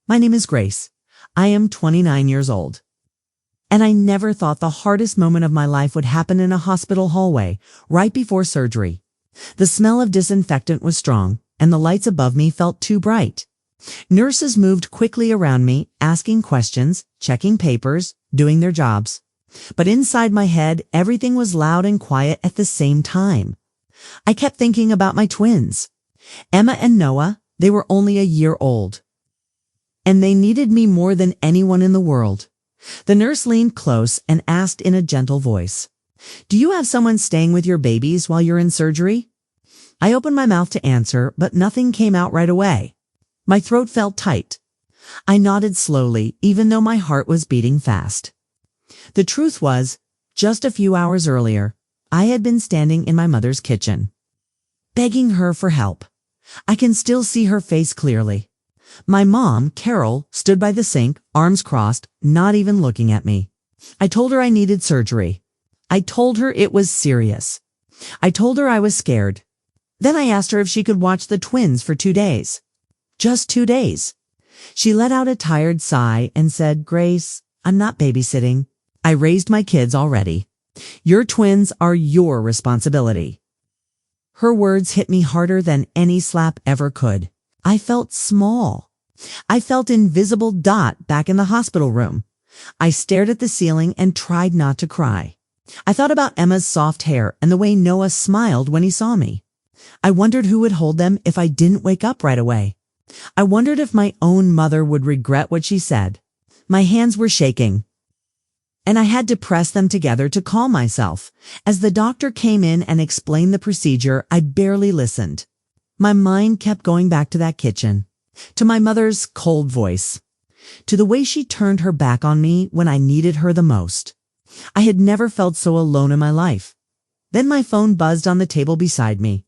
My name is Grace. I am 29 years old. And I never thought the hardest moment of my life would happen in a hospital hallway, right before surgery. The smell of disinfectant was strong, and the lights above me felt too bright. Nurses moved quickly around me, asking questions, checking papers, doing their jobs. But inside my head, everything was loud and quiet at the same time. I kept thinking about my twins. Emma and Noah, they were only a year old. And they needed me more than anyone in the world. The nurse leaned close and asked in a gentle voice, "Do you have someone staying with your babies while you're in surgery?" I opened my mouth to answer, but nothing came out right away. My throat felt tight. I nodded slowly, even though my heart was beating fast. The truth was, just a few hours earlier, I had been standing in my mother's kitchen, begging her for help. I can still see her face clearly. My mom, Carol, stood by the sink, arms crossed, not even looking at me. I told her I needed surgery. I told her it was serious. I told her I was scared. Then I asked her if she could watch the twins for 2 days. Just 2 days. She let out a tired sigh and said, "Grace, I'm not babysitting. I raised my kids already. Your twins are your responsibility." Her words hit me harder than any slap ever could. I felt small. I felt invisible dot back in the hospital room. I stared at the ceiling and tried not to cry. I thought about Emma's soft hair and the way Noah smiled when he saw me. I wondered who would hold them if I didn't wake up right away. I wondered if my own mother would regret what she said. My hands were shaking, and I had to press them together to calm myself. As the doctor came in and explained the procedure, I barely listened. My mind kept going back to that kitchen, to my mother's cold voice, to the way she turned her back on me when I needed her the most. I had never felt so alone in my life. Then my phone buzzed on the table beside me.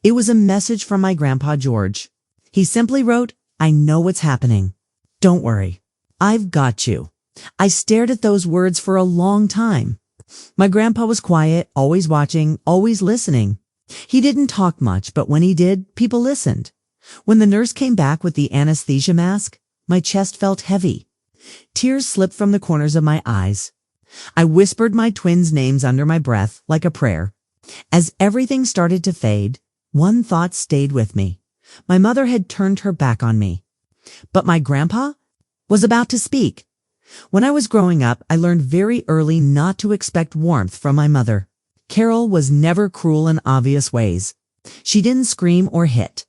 It was a message from my grandpa George. He simply wrote, "I know what's happening. Don't worry. I've got you." I stared at those words for a long time. My grandpa was quiet, always watching, always listening. He didn't talk much, but when he did, people listened. When the nurse came back with the anesthesia mask, my chest felt heavy. Tears slipped from the corners of my eyes. I whispered my twins' names under my breath, like a prayer. As everything started to fade, one thought stayed with me. My mother had turned her back on me. But my grandpa was about to speak. When I was growing up, I learned very early not to expect warmth from my mother. Carol was never cruel in obvious ways. She didn't scream or hit.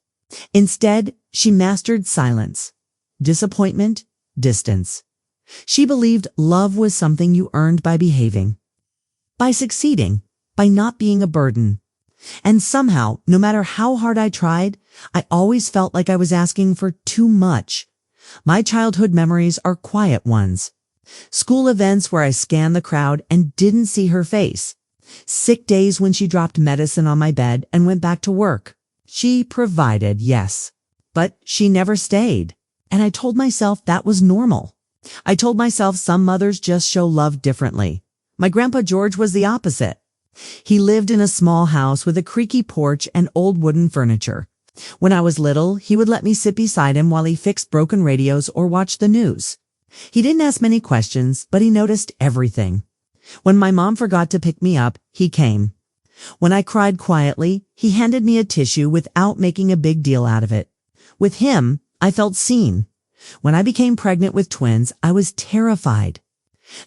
Instead, she mastered silence, disappointment, distance. She believed love was something you earned by behaving, by succeeding, by not being a burden. And somehow, no matter how hard I tried, I always felt like I was asking for too much. My childhood memories are quiet ones. School events where I scanned the crowd and didn't see her face. Sick days when she dropped medicine on my bed and went back to work. She provided, yes, but she never stayed. And I told myself that was normal. I told myself some mothers just show love differently. My grandpa George was the opposite. He lived in a small house with a creaky porch and old wooden furniture. When I was little, he would let me sit beside him while he fixed broken radios or watched the news. He didn't ask many questions, but he noticed everything. When my mom forgot to pick me up, he came. When I cried quietly, he handed me a tissue without making a big deal out of it. With him, I felt seen. When I became pregnant with twins, I was terrified.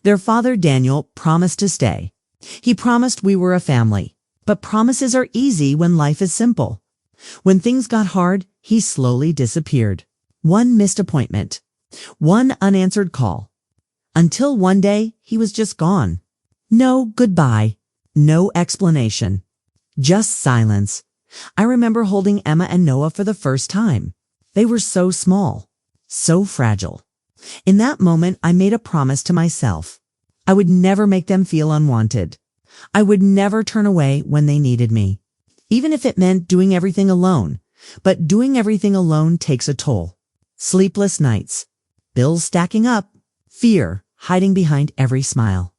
Their father, Daniel, promised to stay. He promised we were a family. But promises are easy when life is simple. When things got hard, he slowly disappeared. One missed appointment. One unanswered call. Until one day, he was just gone. No goodbye. No explanation. Just silence. I remember holding Emma and Noah for the first time. They were so small, so fragile. In that moment, I made a promise to myself. I would never make them feel unwanted. I would never turn away when they needed me, even if it meant doing everything alone. But doing everything alone takes a toll. Sleepless nights, bills stacking up, fear hiding behind every smile.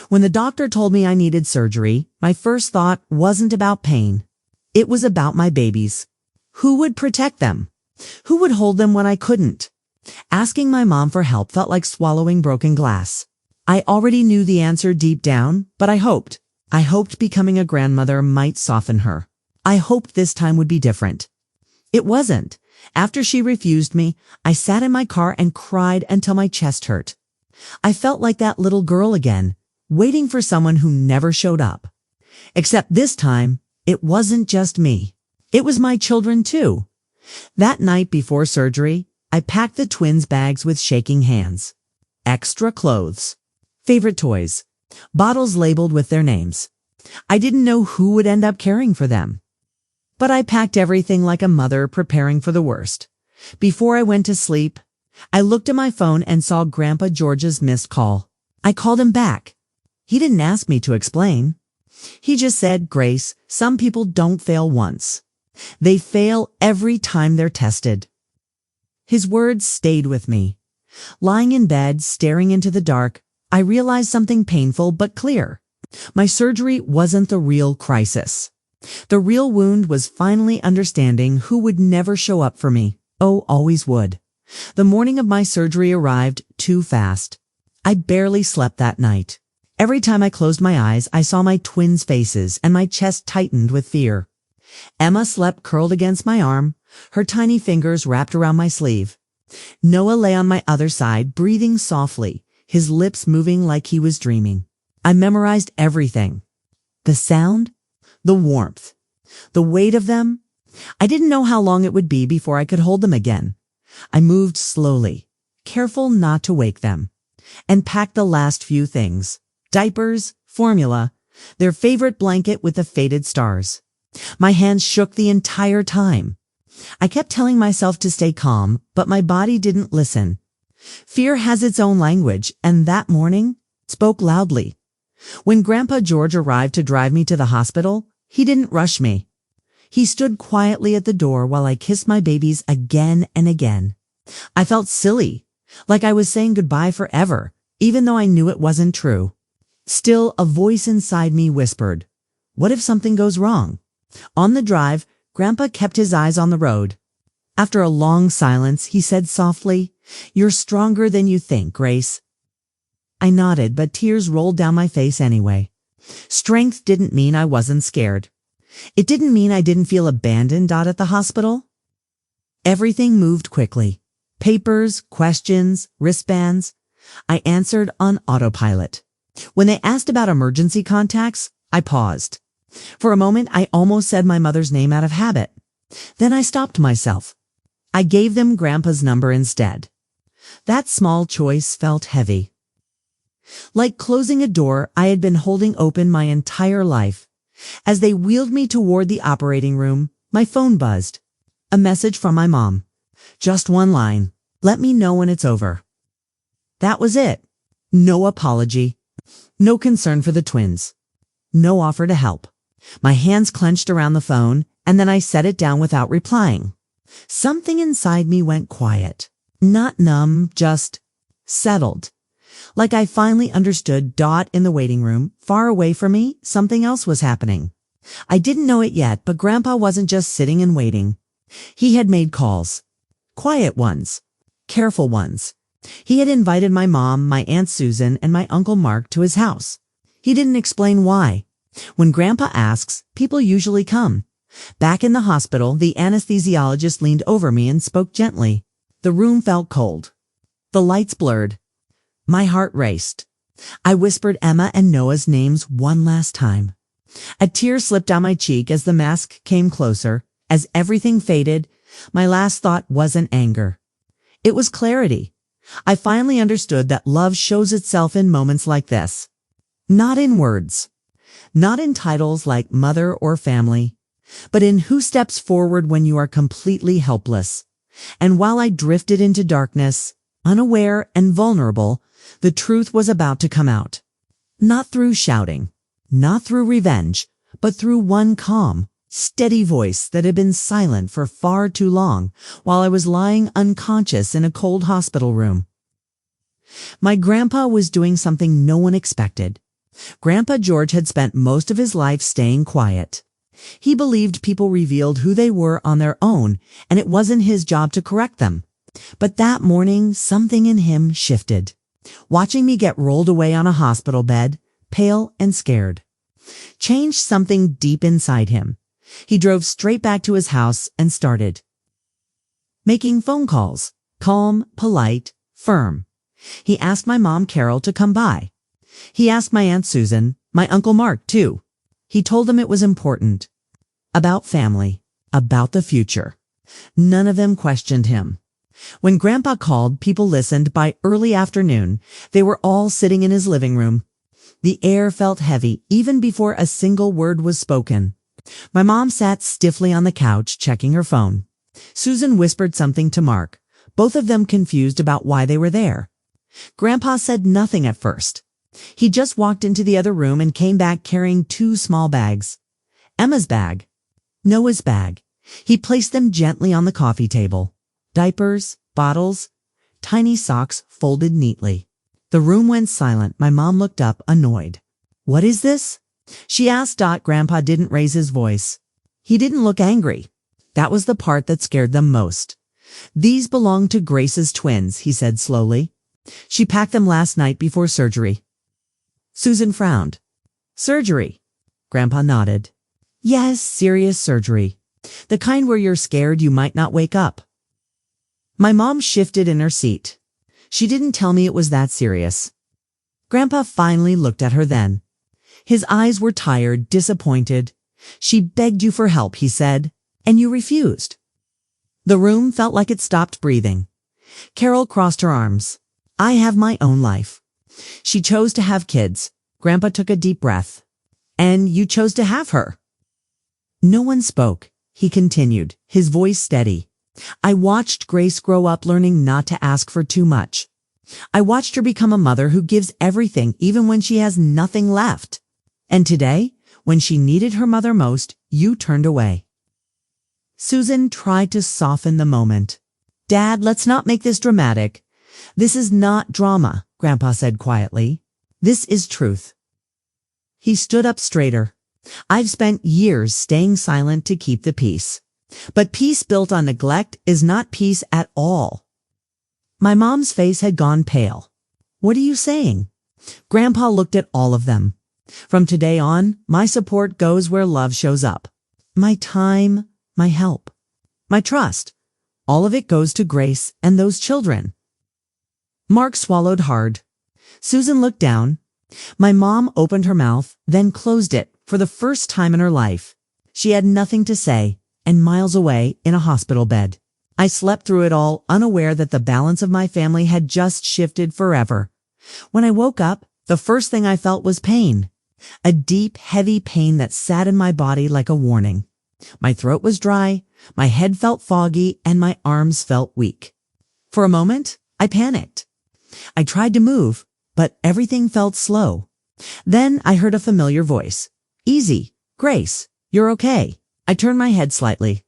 When the doctor told me I needed surgery, my first thought wasn't about pain. It was about my babies. Who would protect them? Who would hold them when I couldn't? Asking my mom for help felt like swallowing broken glass. I already knew the answer deep down, but I hoped. I hoped becoming a grandmother might soften her. I hoped this time would be different. It wasn't. After she refused me, I sat in my car and cried until my chest hurt. I felt like that little girl again, waiting for someone who never showed up. Except this time, it wasn't just me. It was my children too. That night before surgery, I packed the twins' bags with shaking hands. Extra clothes. Favorite toys. Bottles labeled with their names. I didn't know who would end up caring for them. But I packed everything like a mother preparing for the worst. Before I went to sleep, I looked at my phone and saw Grandpa George's missed call. I called him back. He didn't ask me to explain. He just said, "Grace, some people don't fail once. They fail every time they're tested." His words stayed with me. Lying in bed, staring into the dark, I realized something painful but clear. My surgery wasn't the real crisis. The real wound was finally understanding who would never show up for me. Oh, always would. The morning of my surgery arrived too fast. I barely slept that night. Every time I closed my eyes, I saw my twins' faces and my chest tightened with fear. Emma slept curled against my arm, her tiny fingers wrapped around my sleeve. Noah lay on my other side, breathing softly, his lips moving like he was dreaming. I memorized everything. The sound, the warmth, the weight of them. I didn't know how long it would be before I could hold them again. I moved slowly, careful not to wake them, and packed the last few things. Diapers, formula, their favorite blanket with the faded stars. My hands shook the entire time. I kept telling myself to stay calm, but my body didn't listen. Fear has its own language, and that morning spoke loudly. When Grandpa George arrived to drive me to the hospital, he didn't rush me. He stood quietly at the door while I kissed my babies again and again. I felt silly, like I was saying goodbye forever, even though I knew it wasn't true. Still, a voice inside me whispered, "What if something goes wrong?" On the drive, Grandpa kept his eyes on the road. After a long silence, he said softly, "You're stronger than you think, Grace." I nodded, but tears rolled down my face anyway. Strength didn't mean I wasn't scared. It didn't mean I didn't feel abandoned at the hospital. Everything moved quickly. Papers, questions, wristbands. I answered on autopilot. When they asked about emergency contacts, I paused. For a moment, I almost said my mother's name out of habit. Then I stopped myself. I gave them Grandpa's number instead. That small choice felt heavy. Like closing a door I had been holding open my entire life. As they wheeled me toward the operating room, my phone buzzed. A message from my mom. Just one line. "Let me know when it's over." That was it. No apology. No concern for the twins. No offer to help. My hands clenched around the phone, and then I set it down without replying. Something inside me went quiet. Not numb, just settled. Like I finally understood. In the waiting room, far away from me, something else was happening. I didn't know it yet, but Grandpa wasn't just sitting and waiting. He had made calls. Quiet ones. Careful ones. He had invited my mom, my Aunt Susan, and my Uncle Mark to his house. He didn't explain why. When Grandpa asks, people usually come. Back in the hospital, the anesthesiologist leaned over me and spoke gently. The room felt cold. The lights blurred. My heart raced. I whispered Emma and Noah's names one last time. A tear slipped down my cheek as the mask came closer. As everything faded, my last thought wasn't anger. It was clarity. I finally understood that love shows itself in moments like this. Not in words. Not in titles like mother or family, but in who steps forward when you are completely helpless. And while I drifted into darkness, unaware and vulnerable, the truth was about to come out. Not through shouting, not through revenge, but through one calm, steady voice that had been silent for far too long while I was lying unconscious in a cold hospital room. My grandpa was doing something no one expected. Grandpa George had spent most of his life staying quiet. He believed people revealed who they were on their own, and it wasn't his job to correct them. But that morning, something in him shifted. Watching me get rolled away on a hospital bed, pale and scared, changed something deep inside him. He drove straight back to his house and started making phone calls, calm, polite, firm. He asked my mom, Carol, to come by. He asked my Aunt Susan, my Uncle Mark, too. He told them it was important. About family, about the future. None of them questioned him. When Grandpa called, people listened. By early afternoon, they were all sitting in his living room. The air felt heavy even before a single word was spoken. My mom sat stiffly on the couch, checking her phone. Susan whispered something to Mark, both of them confused about why they were there. Grandpa said nothing at first. He just walked into the other room and came back carrying 2 small bags. Emma's bag, Noah's bag. He placed them gently on the coffee table. Diapers, bottles, tiny socks folded neatly. The room went silent. My mom looked up, annoyed. "What is this?" she asked. Grandpa didn't raise his voice. He didn't look angry. That was the part that scared them most. "These belong to Grace's twins," he said slowly. "She packed them last night before surgery." Susan frowned. "Surgery?" Grandpa nodded. "Yes, serious surgery. The kind where you're scared you might not wake up." My mom shifted in her seat. "She didn't tell me it was that serious." Grandpa finally looked at her then. His eyes were tired, disappointed. "She begged you for help," he said, "and you refused." The room felt like it stopped breathing. Carol crossed her arms. "I have my own life." "She chose to have kids." Grandpa took a deep breath. "And you chose to have her." No one spoke. He continued, his voice steady. "I watched Grace grow up learning not to ask for too much. I watched her become a mother who gives everything even when she has nothing left. And today, when she needed her mother most, you turned away." Susan tried to soften the moment. "Dad, let's not make this dramatic." "This is not drama," Grandpa said quietly. "This is truth." He stood up straighter. "I've spent years staying silent to keep the peace. But peace built on neglect is not peace at all." My mom's face had gone pale. "What are you saying?" Grandpa looked at all of them. "From today on, my support goes where love shows up. My time, my help, my trust. All of it goes to Grace and those children." Mark swallowed hard. Susan looked down. My mom opened her mouth, then closed it for the first time in her life. She had nothing to say, and miles away in a hospital bed. I slept through it all, unaware that the balance of my family had just shifted forever. When I woke up, the first thing I felt was pain. A deep, heavy pain that sat in my body like a warning. My throat was dry, my head felt foggy, and my arms felt weak. For a moment, I panicked. I tried to move, but everything felt slow. Then I heard a familiar voice. "Easy, Grace, you're okay." I turned my head slightly.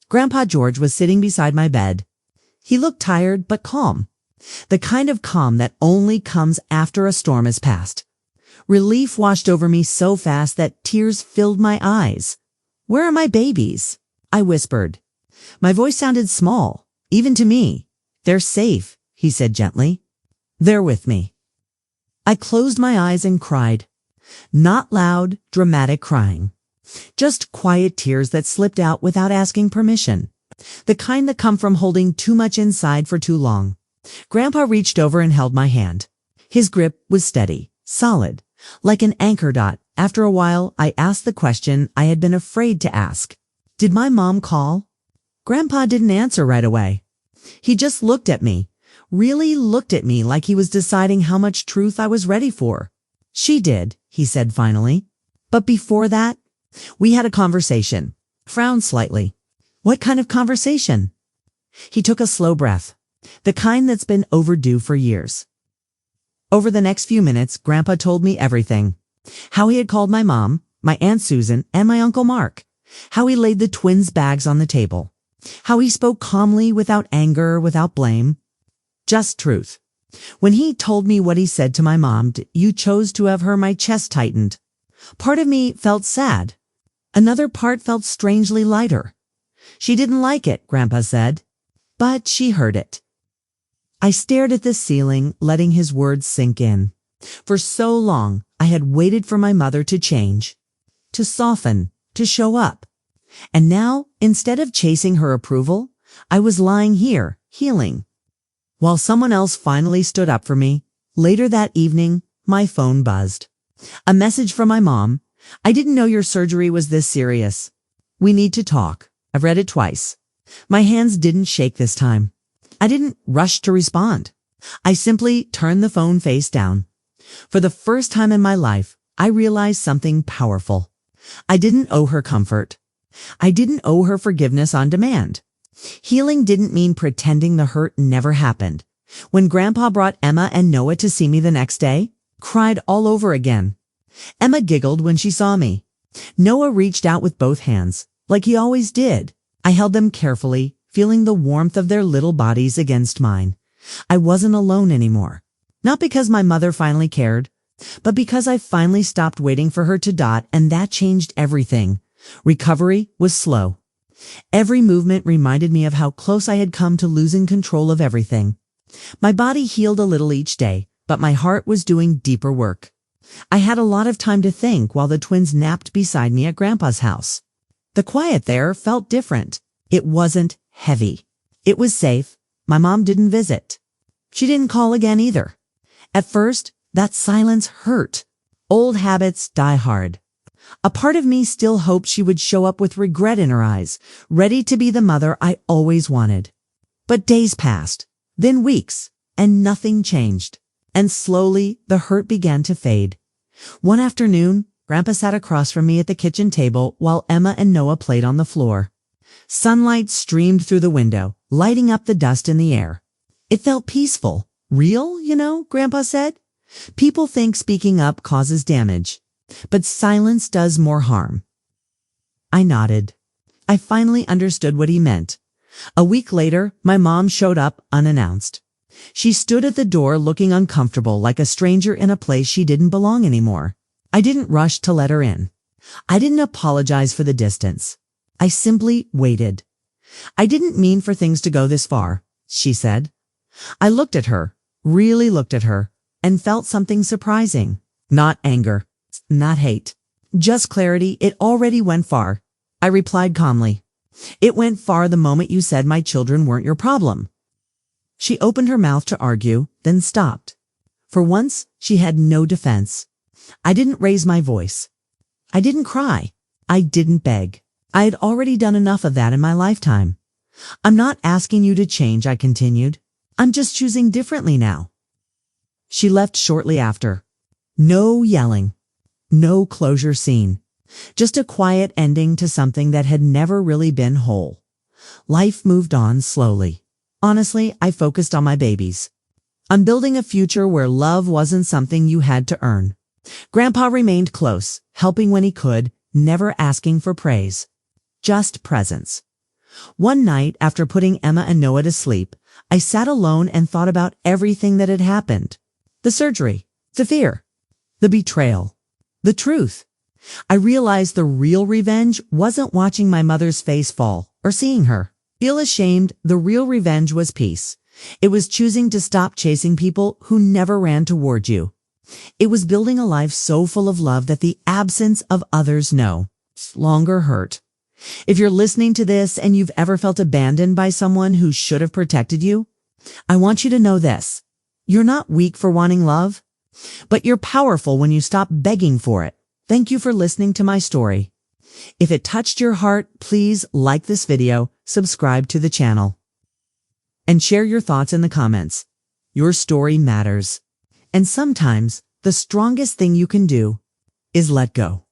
Grandpa George was sitting beside my bed. He looked tired but calm. The kind of calm that only comes after a storm has passed. Relief washed over me so fast that tears filled my eyes. "Where are my babies?" I whispered. My voice sounded small, even to me. "They're safe," he said gently. "They're with me." I closed my eyes and cried. Not loud, dramatic crying. Just quiet tears that slipped out without asking permission. The kind that come from holding too much inside for too long. Grandpa reached over and held my hand. His grip was steady, solid, like an anchor dot. After a while, I asked the question I had been afraid to ask. "Did my mom call?" Grandpa didn't answer right away. He just looked at me, really looked at me like he was deciding how much truth I was ready for. "She did," he said finally. "But before that, we had a conversation." Frowned slightly. "What kind of conversation?" He took a slow breath, the kind that's been overdue for years. Over the next few minutes, Grandpa told me everything. How he had called my mom, my Aunt Susan, and my Uncle Mark. How he laid the twins' bags on the table. How he spoke calmly, without anger, without blame. Just truth. When he told me what he said to my mom, "You chose to have her," my chest tightened. Part of me felt sad. Another part felt strangely lighter. "She didn't like it," Grandpa said. "But she heard it. I stared at the ceiling, letting his words sink in. For so long, I had waited for my mother to change, to soften, to show up. And now, instead of chasing her approval, I was lying here, healing. While someone else finally stood up for me, later that evening, my phone buzzed. A message from my mom. "I didn't know your surgery was this serious. We need to talk." I've read it twice. My hands didn't shake this time. I didn't rush to respond. I simply turned the phone face down. For the first time in my life, I realized something powerful. I didn't owe her comfort. I didn't owe her forgiveness on demand. Healing didn't mean pretending the hurt never happened. When Grandpa brought Emma and Noah to see me the next day, cried all over again. Emma giggled when she saw me. Noah reached out with both hands, like he always did. I held them carefully, feeling the warmth of their little bodies against mine. I wasn't alone anymore. Not because my mother finally cared, but because I finally stopped waiting for her to dot, and that changed everything. Recovery was slow. Every movement reminded me of how close I had come to losing control of everything. My body healed a little each day, but my heart was doing deeper work. I had a lot of time to think while the twins napped beside me at Grandpa's house. The quiet there felt different. It wasn't heavy. It was safe. My mom didn't visit. She didn't call again either. At first, that silence hurt. Old habits die hard. A part of me still hoped she would show up with regret in her eyes, ready to be the mother I always wanted. But days passed, then weeks, and nothing changed. And slowly, the hurt began to fade. One afternoon, Grandpa sat across from me at the kitchen table while Emma and Noah played on the floor. Sunlight streamed through the window, lighting up the dust in the air. It felt peaceful. Real, Grandpa said. People think speaking up causes damage, but silence does more harm. I nodded. I finally understood what he meant. A week later, my mom showed up unannounced. She stood at the door looking uncomfortable, like a stranger in a place she didn't belong anymore. I didn't rush to let her in. I didn't apologize for the distance. I simply waited. "I didn't mean for things to go this far," she said. I looked at her, really looked at her, and felt something surprising. Not anger, not hate, just clarity. "It already went far," I replied calmly. "It went far the moment you said my children weren't your problem." She opened her mouth to argue, then stopped. For once, she had no defense. I didn't raise my voice. I didn't cry. I didn't beg. I had already done enough of that in my lifetime. "I'm not asking you to change," I continued. "I'm just choosing differently now." She left shortly after. No yelling. No closure scene. Just a quiet ending to something that had never really been whole. Life moved on slowly. Honestly, I focused on my babies. On building a future where love wasn't something you had to earn. Grandpa remained close, helping when he could, never asking for praise. Just presence. One night, after putting Emma and Noah to sleep, I sat alone and thought about everything that had happened. The surgery, the fear, the betrayal, the truth. I realized the real revenge wasn't watching my mother's face fall or seeing her feel ashamed. The real revenge was peace. It was choosing to stop chasing people who never ran toward you. It was building a life so full of love that the absence of others no longer hurt. If you're listening to this and you've ever felt abandoned by someone who should have protected you, I want you to know this. You're not weak for wanting love, but you're powerful when you stop begging for it. Thank you for listening to my story. If it touched your heart, please like this video, subscribe to the channel, and share your thoughts in the comments. Your story matters. And sometimes the strongest thing you can do is let go.